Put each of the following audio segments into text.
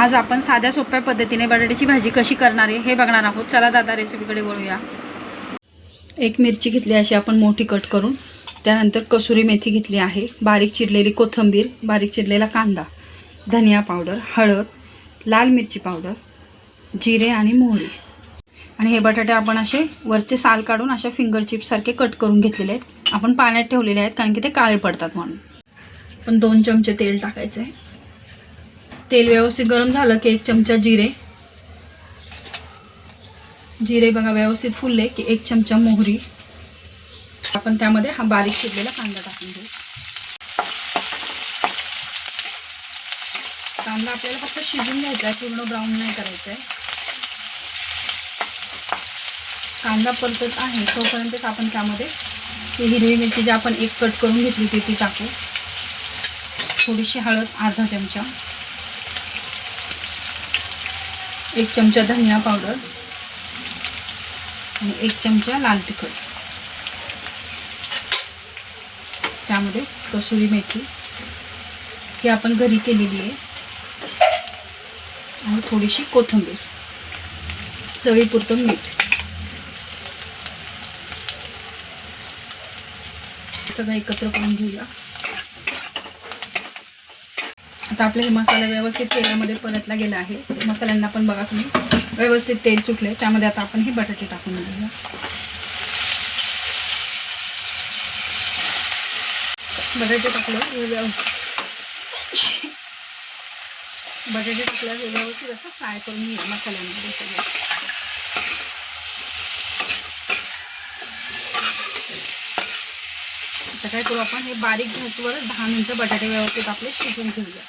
आज आपण साध्या सोप्या पद्धतीने बटाट्याची भाजी कशी करणार आहे हे बघणार आहोत। चला दादा रेसिपीकडे वळूया। एक मिरची घेतली अशी आपण मोठी कट करून, त्यानंतर कसुरी मेथी घेतली आहे, बारीक चिरलेली कोथिंबीर, बारीक चिरलेला कांदा, धनिया पावडर, हळद, लाल मिरची पावडर, जिरे आणि मोहरी। आणि हे बटाटे आपण असे वरचे साल काढून अशा फिंगर चिप्स सारखे कट करून घेतलेले आहेत। आपण पाण्यात ठेवलेले आहेत कारण की ते काळे पडतात म्हणून। पण 2 चमचे तेल टाकायचे आहे। तेल व्यवस्थित गरम झालं की 1 चमचा जिरे बघा व्यवस्थित फुलले की 1 चमचा मोहरी। आपण त्यामध्ये हा बारीक चिरलेला कांदा टाकून घेऊ। कांदा आपल्याला फक्त शिजून घ्यायचा आहे, पूर्ण ब्राऊन नाही करायचा आहे। कांदा परतत आहे तोपर्यंतच आपण त्यामध्ये ही हिरवी मिरची जी आपण एक कट करून घेतली होती ती टाकू। थोडीशी हळद, अर्धा चमचा, 1 चमचा धनिया पावडर आणि 1 चमचा लाल तिखट। त्यामध्ये कसुरी मेथी ही आपण घरी केलेली आहे आणि थोडीशी कोथिंबीर, चवीपुरतं मीठ, सगळं एकत्र करून घेऊया। आता आपले हे मसाला व्यवस्थित तेलामध्ये परतला गेला आहे। मसाल्यांना पण बघा तुम्ही व्यवस्थित तेल सुटले। त्यामध्ये आता आपण हे बटाटे टाकून घेऊया। बटाटे टाकले हे व्यवस्थित असं फ्राय करून घेऊया मसाल्यांमध्ये सगळं। आता काय करू आपण, हे बारीक गॅसवर 10 मिनिटं बटाटे व्यवस्थित आपले शिजवून घेऊया।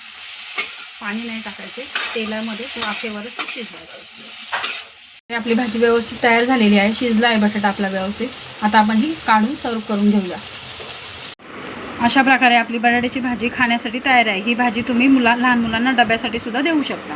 पाणी नाही टाकायचे, तेलामध्ये वाफेवरच शिजवायचे। आपली भाजी व्यवस्थित तयार झालेली आहे, शिजला आहे बटाटा आपला व्यवस्थित। आता आपण ही काढून सर्व करून घेऊया। अशा प्रकारे आपली बटाट्याची भाजी खाण्यासाठी तयार आहे। ही भाजी तुम्ही लहान मुलांना डब्यासाठी सुद्धा देऊ शकता।